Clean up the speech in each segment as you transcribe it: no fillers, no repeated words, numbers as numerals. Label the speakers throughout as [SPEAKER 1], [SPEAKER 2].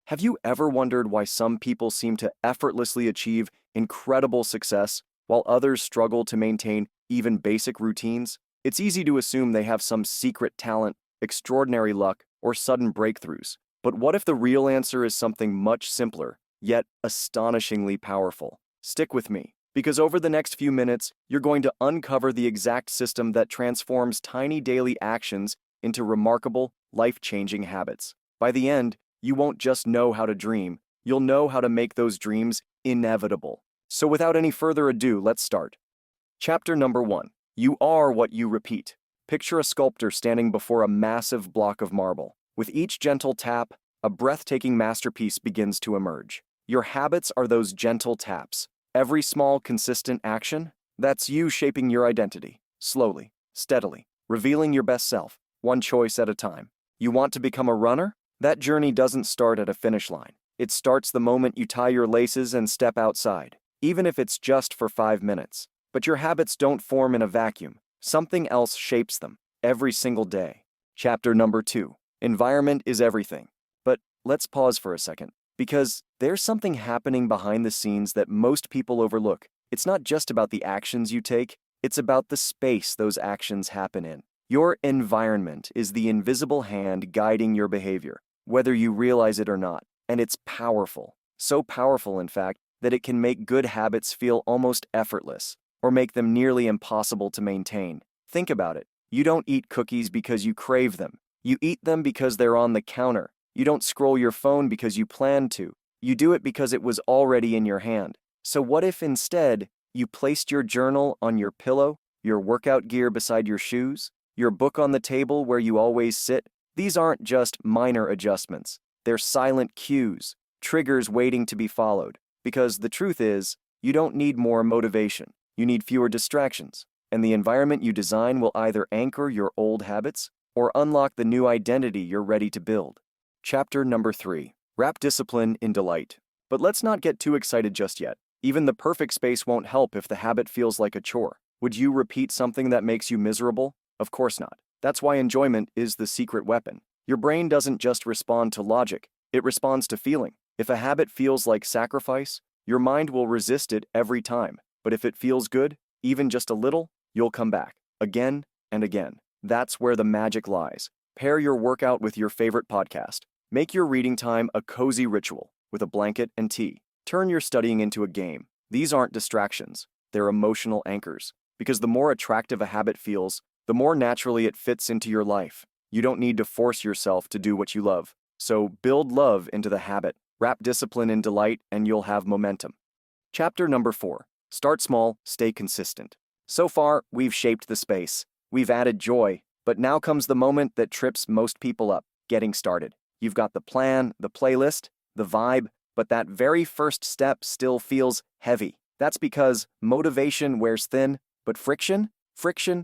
[SPEAKER 1] Have you ever wondered why some people seem to effortlessly achieve incredible success while others struggle to maintain even basic routines? It's easy to assume they have some secret talent, extraordinary luck, or sudden breakthroughs. But what if the real answer is something much simpler, yet astonishingly powerful? Stick with me, because over the next few minutes, you're going to uncover the exact system that transforms tiny daily actions into remarkable, life-changing habits. By the end, you won't just know how to dream, you'll know how to make those dreams inevitable. So without any further ado, let's start. Chapter number 1. You are what you repeat. Picture a sculptor standing before a massive block of marble. With each gentle tap, a breathtaking masterpiece begins to emerge. Your habits are those gentle taps. Every small, consistent action, that's you shaping your identity, slowly, steadily, revealing your best self, one choice at a time. You want to become a runner? That journey doesn't start at a finish line. It starts the moment you tie your laces and step outside, even if it's just for 5 minutes. But your habits don't form in a vacuum. Something else shapes them, every single day. Chapter number 2. Environment is everything. But let's pause for a second, because there's something happening behind the scenes that most people overlook. It's not just about the actions you take, it's about the space those actions happen in. Your environment is the invisible hand guiding your behavior, whether you realize it or not. And it's powerful. So powerful, in fact, that it can make good habits feel almost effortless, or make them nearly impossible to maintain. Think about it. You don't eat cookies because you crave them. You eat them because they're on the counter. You don't scroll your phone because you planned to. You do it because it was already in your hand. So what if instead you placed your journal on your pillow, your workout gear beside your shoes, your book on the table where you always sit? These aren't just minor adjustments. They're silent cues, triggers waiting to be followed. Because the truth is, you don't need more motivation. You need fewer distractions. And the environment you design will either anchor your old habits or unlock the new identity you're ready to build. Chapter number 3. Wrap discipline in delight. But let's not get too excited just yet. Even the perfect space won't help if the habit feels like a chore. Would you repeat something that makes you miserable? Of course not. That's why enjoyment is the secret weapon. Your brain doesn't just respond to logic, it responds to feeling. If a habit feels like sacrifice, your mind will resist it every time. But if it feels good, even just a little, you'll come back, again and again. That's where the magic lies. Pair your workout with your favorite podcast. Make your reading time a cozy ritual, with a blanket and tea. Turn your studying into a game. These aren't distractions, they're emotional anchors. Because the more attractive a habit feels, the more naturally it fits into your life. You don't need to force yourself to do what you love. So build love into the habit, wrap discipline in delight, and you'll have momentum. Chapter number 4. Start small, stay consistent. So far, we've shaped the space. We've added joy, but now comes the moment that trips most people up, getting started. You've got the plan, the playlist, the vibe, but that very first step still feels heavy. That's because motivation wears thin, but friction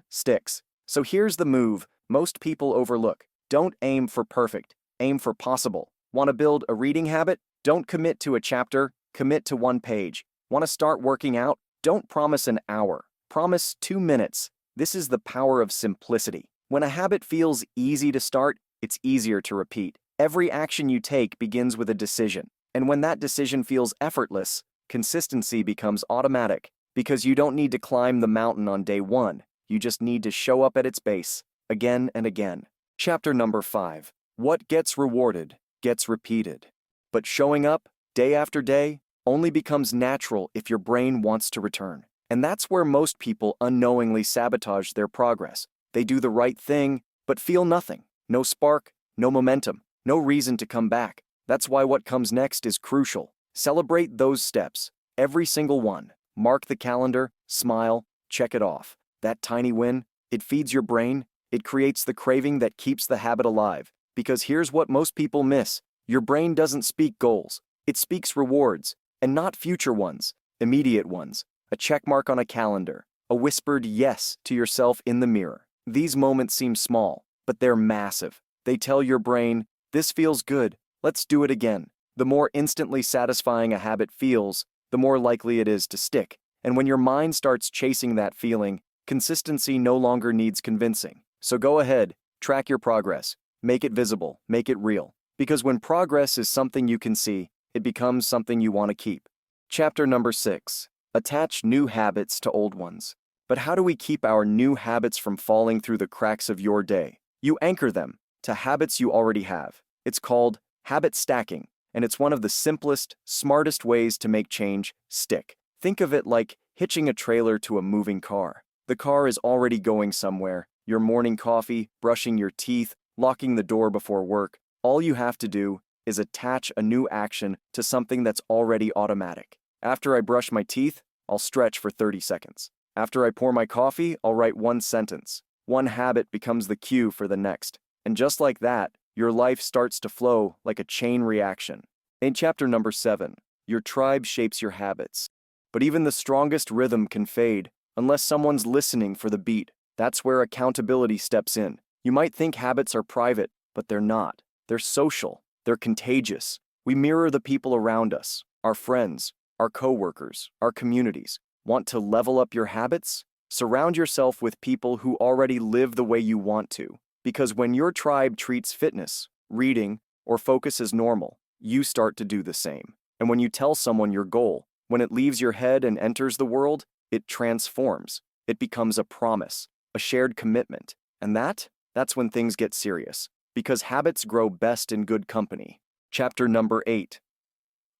[SPEAKER 1] sticks. So here's the move most people overlook. Don't aim for perfect, aim for possible. Want to build a reading habit? Don't commit to a chapter, commit to 1 page. Want to start working out? Don't promise an hour, promise 2 minutes. This is the power of simplicity. When a habit feels easy to start, it's easier to repeat. Every action you take begins with a decision. And when that decision feels effortless, consistency becomes automatic. Because you don't need to climb the mountain on day 1. You just need to show up at its base, again and again. Chapter number 5. What gets rewarded gets repeated. But showing up, day after day, only becomes natural if your brain wants to return. And that's where most people unknowingly sabotage their progress. They do the right thing, but feel nothing. No spark, no momentum, no reason to come back. That's why what comes next is crucial. Celebrate those steps, every single one. Mark the calendar, smile, check it off. That tiny win, it feeds your brain, it creates the craving that keeps the habit alive. Because here's what most people miss. Your brain doesn't speak goals. It speaks rewards, and not future ones, immediate ones. A check mark on a calendar, a whispered yes to yourself in the mirror. These moments seem small, but they're massive. They tell your brain, this feels good, let's do it again. The more instantly satisfying a habit feels, the more likely it is to stick. And when your mind starts chasing that feeling, consistency no longer needs convincing. So go ahead, track your progress, make it visible, make it real. Because when progress is something you can see, it becomes something you want to keep. Chapter number 6. Attach new habits to old ones. But how do we keep our new habits from falling through the cracks of your day? You anchor them to habits you already have. It's called habit stacking, and it's one of the simplest, smartest ways to make change stick. Think of it like hitching a trailer to a moving car. The car is already going somewhere. Your morning coffee, brushing your teeth, locking the door before work. All you have to do is attach a new action to something that's already automatic. After I brush my teeth, I'll stretch for 30 seconds. After I pour my coffee, I'll write one sentence. One habit becomes the cue for the next. And just like that, your life starts to flow like a chain reaction. In chapter number 7, your tribe shapes your habits. But even the strongest rhythm can fade unless someone's listening for the beat. That's where accountability steps in. You might think habits are private, but they're not. They're social. They're contagious. We mirror the people around us, our friends, our coworkers, our communities. Want to level up your habits? Surround yourself with people who already live the way you want to. Because when your tribe treats fitness, reading, or focus as normal, you start to do the same. And when you tell someone your goal, when it leaves your head and enters the world, it transforms. It becomes a promise, a shared commitment. And that's when things get serious. Because habits grow best in good company. Chapter number 8.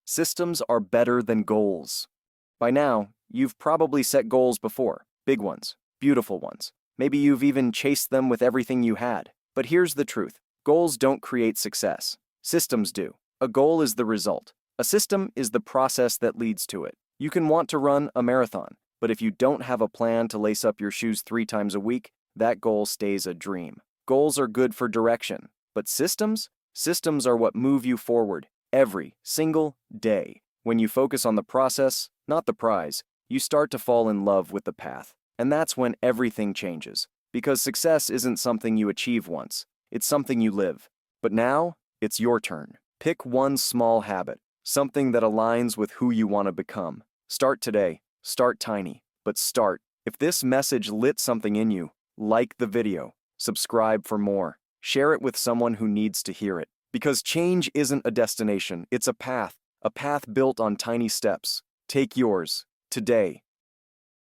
[SPEAKER 1] Systems are better than goals. By now, you've probably set goals before. Big ones, beautiful ones. Maybe you've even chased them with everything you had. But here's the truth. Goals don't create success. Systems do. A goal is the result. A system is the process that leads to it. You can want to run a marathon, but if you don't have a plan to lace up your shoes 3 times a week, that goal stays a dream. Goals are good for direction, but systems are what move you forward every single day. When you focus on the process, not the prize, you start to fall in love with the path. And that's when everything changes. Because success isn't something you achieve once, it's something you live. But now, it's your turn. Pick one small habit, something that aligns with who you want to become. Start today. Start tiny, but start. If this message lit something in you, like the video, subscribe for more. Share it with someone who needs to hear it. Because change isn't a destination, it's a path built on tiny steps. Take yours, today.